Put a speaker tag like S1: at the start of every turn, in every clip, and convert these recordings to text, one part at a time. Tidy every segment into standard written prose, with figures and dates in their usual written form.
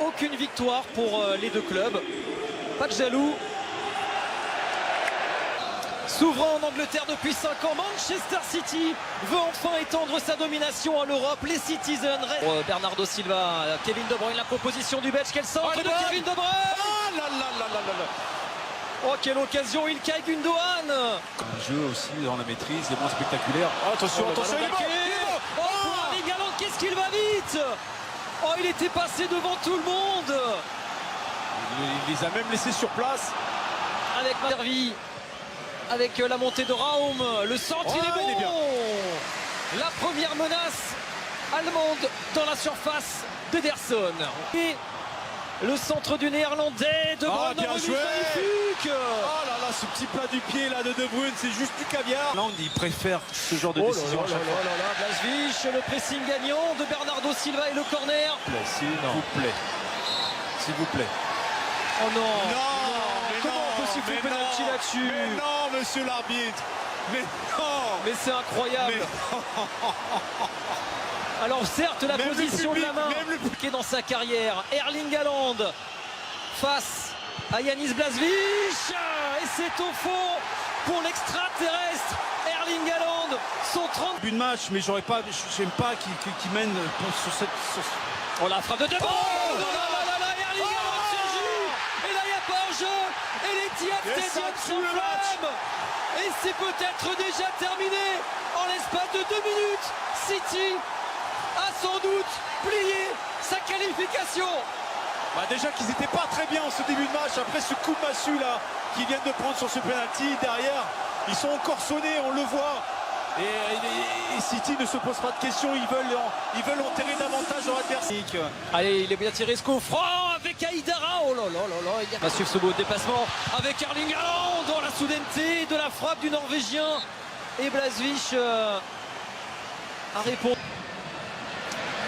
S1: aucune victoire pour les deux clubs. Pas de jaloux. Souverain en Angleterre depuis 5 ans, Manchester City veut enfin étendre sa domination à l'Europe. Les Citizens. Bernardo Silva, Kevin De Bruyne, la proposition du Belge. Quel centre de Kevin De Bruyne!
S2: Ah là là là là là.
S1: Oh, quelle occasion, Ilkay Gundogan!
S2: Un jeu aussi dans la maîtrise, est moins spectaculaire. Oh, attention, attention, il est bon!
S1: Oh, pour Erling Haaland, qu'est-ce qu'il va vite! Oh, il était passé devant tout le monde!
S2: Il les a même laissés sur place.
S1: Avec Maservi, avec la montée de Raum, le centre, il est bon!
S2: Il est bien.
S1: La première menace allemande dans la surface d'Ederson. Et le centre du néerlandais, De Bruyne,
S2: bien joué.
S1: magnifique!
S2: Oh là là, ce petit plat du pied là de De Bruyne, c'est juste du caviar. Là, il préfère ce genre de décision.
S1: Blažević, le pressing gagnant de Bernardo Silva et le corner.
S2: S'il vous plaît. S'il vous plaît.
S1: Oh non!
S2: Non,
S1: Comment on peut siffler penalty là-dessus?
S2: Mais non, monsieur l'arbitre. Mais non.
S1: Mais c'est incroyable! Alors certes, la
S2: Même
S1: position
S2: le
S1: de la
S2: public,
S1: main
S2: même le public.
S1: qui est dans sa carrière. Erling Haaland face à Yanis Blažević. Et c'est au fond pour l'extraterrestre Erling Haaland. Son 30
S2: But de match, mais j'aime pas qu'il mène sur cette...
S1: Oh, la frappe de De Bruyne!
S2: Oh
S1: Erling Haaland surgit! Et là, il n'y a pas un jeu! Et l'Etihad
S2: Et ça
S1: Stadium
S2: tue le match.
S1: s'enflamme! Et c'est peut-être déjà terminé! En l'espace de 2 minutes, City a sans doute plié sa qualification!
S2: Bah déjà qu'ils n'étaient pas très bien en ce début de match. Après ce coup de massue là qu'ils viennent de prendre sur ce penalty, derrière, ils sont encore sonnés, on le voit. Et City ne se pose pas de questions, ils veulent enterrer davantage leur adversaire.
S1: Allez, il est bien tiré ce coup franc avec Aïdara. Oh là là là là, il va suivre ce beau déplacement avec Erling Haaland dans la soudaineté de la frappe du Norvégien. Et Blažević a répondu.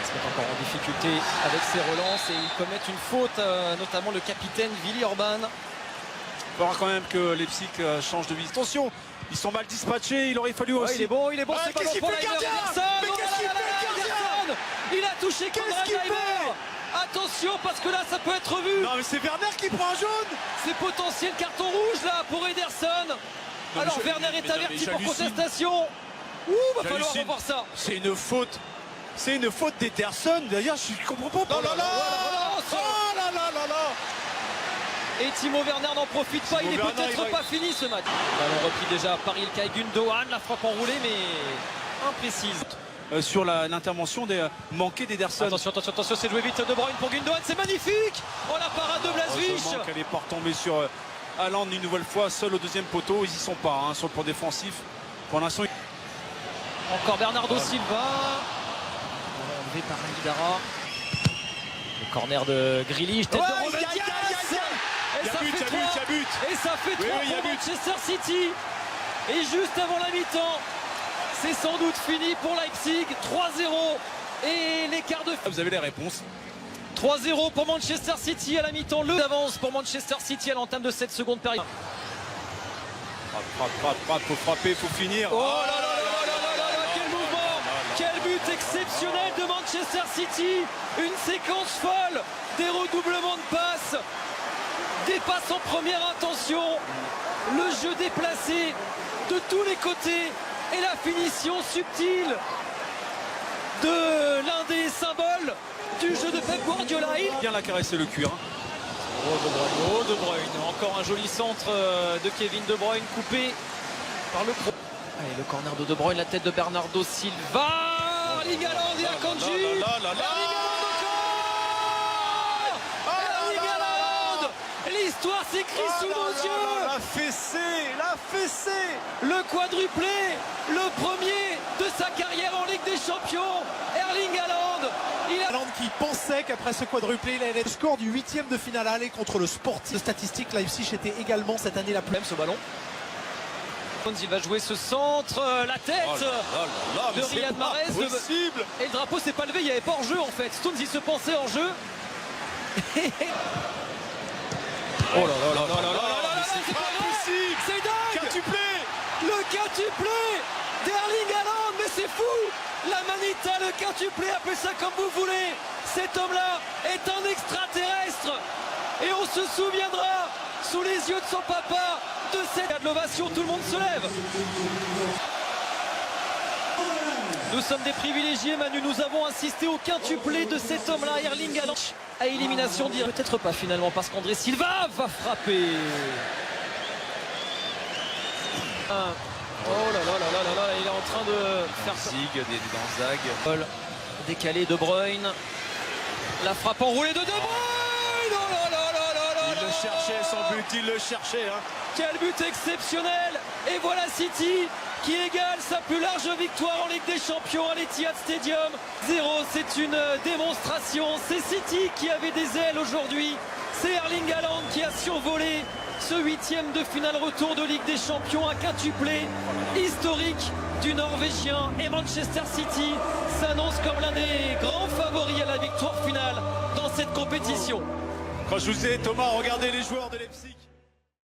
S1: Ils se mettent encore en difficulté avec ses relances et ils commettent une faute, notamment le capitaine Willi Orban.
S2: Il faudra quand même que Leipzig change de visite. Attention, ils sont mal dispatchés, il aurait fallu aussi.
S1: Il est bon,
S2: Ah,
S1: c'est
S2: qu'est-ce qu'il
S1: pour
S2: fait, le gardien?
S1: Ederson.
S2: Mais qu'est-ce qu'il fait, le gardien?
S1: Ederson. Il a touché Konrad
S2: qu'il
S1: Laimer.
S2: fait?
S1: Attention parce que là ça peut être vu.
S2: Non mais c'est Werner qui prend un jaune.
S1: C'est potentiel carton rouge là pour Ederson. Alors Werner est averti pour contestation. Ouh, va falloir revoir ça.
S2: C'est une faute. C'est une faute d'Ederson. D'ailleurs, je comprends pas.
S1: Oh là là,
S2: Oh là là là là.
S1: Et Timo Werner n'en profite pas, il est
S2: Werner,
S1: peut-être pas fini ce match. Ballon repris déjà par Ilkay Gundogan, la frappe enroulée mais imprécise.
S2: Sur l'intervention manquée d'Ederson.
S1: Attention, c'est joué vite De Bruyne pour Gundogan, c'est magnifique. Oh la parade de Blažević.
S2: Heureusement qu'elle n'est pas retombée sur Haaland une nouvelle fois, seul au deuxième poteau. Ils y sont pas sur le plan défensif. Pour l'instant.
S1: Encore Bernardo Silva. Enlevé par Aïdara. Le corner de Grealish, tête de Ruben Dias. Et ça fait 3. Et ça fait 3 pour Manchester City. Et juste avant la mi-temps, c'est sans doute fini pour Leipzig. 3-0. Et l'écart de...
S2: Vous avez les réponses.
S1: 3-0 pour Manchester City à la mi-temps. Le d'avance pour Manchester City à l'entame de cette seconde période.
S2: Frappe, faut frapper, faut finir.
S1: Oh là là là là là là, quel mouvement! Quel but exceptionnel de Manchester City! Une séquence folle, des redoublements de passes, des passes en première intention, le jeu déplacé de tous les côtés et la finition subtile de l'un des symboles du jeu de Pep Guardiola. Il
S2: bien la caresser le cuir.
S1: Oh De Bruyne, encore un joli centre de Kevin De Bruyne coupé par le pro. Allez, le corner de De Bruyne, la tête de Bernardo Silva. Erling Haaland et Akanji. Erling Haaland encore. Erling Haaland. L'histoire s'écrit sous nos yeux.
S2: La fessée.
S1: Le quadruplé, le premier de sa carrière en Ligue des Champions. Erling Haaland.
S3: Haaland qui pensait qu'après ce quadruplé, il allait le score du 8e de finale aller contre le Sporting. Statistique, Leipzig était également cette année la plus.
S1: Même ce ballon. Il va jouer ce centre, la tête de Riyad Mahrez. Et le drapeau s'est pas levé, il n'y avait pas hors-jeu en fait. Stones il se pensait hors-jeu. Oh là là là là là là, c'est pas possible. C'est dingue.
S2: Quintuplé.
S1: Le quintuplé d'Erling Haaland, mais c'est fou. La manita, le quintuplé, appelez ça comme vous voulez. Cet homme-là est un extraterrestre. Et on se souviendra, sous les yeux de son papa, de cette ovation. Tout le monde se lève. Nous sommes des privilégiés, Manu. Nous avons assisté au quintuplé de cet homme-là, Erling Haaland, à élimination directe. Peut-être pas finalement, parce qu'André Silva va frapper. Oh là là là là là là, il est en train de faire
S2: Zig, des Danzag.
S1: Décalé De Bruyne. La frappe enroulée de Bruyne. Oh là là là là là.
S2: Il le cherchait, son but, il le cherchait. Hein.
S1: Quel but exceptionnel. Et voilà City qui égale sa plus large victoire en Ligue des Champions à l'Etihad Stadium. 0, c'est une démonstration. C'est City qui avait des ailes aujourd'hui. C'est Erling Haaland qui a survolé ce 8e de finale retour de Ligue des Champions, un quintuplé historique du Norvégien. Et Manchester City s'annonce comme l'un des grands favoris à la victoire finale dans cette compétition.
S2: Quand je vous ai, Thomas, regardez les joueurs de Leipzig.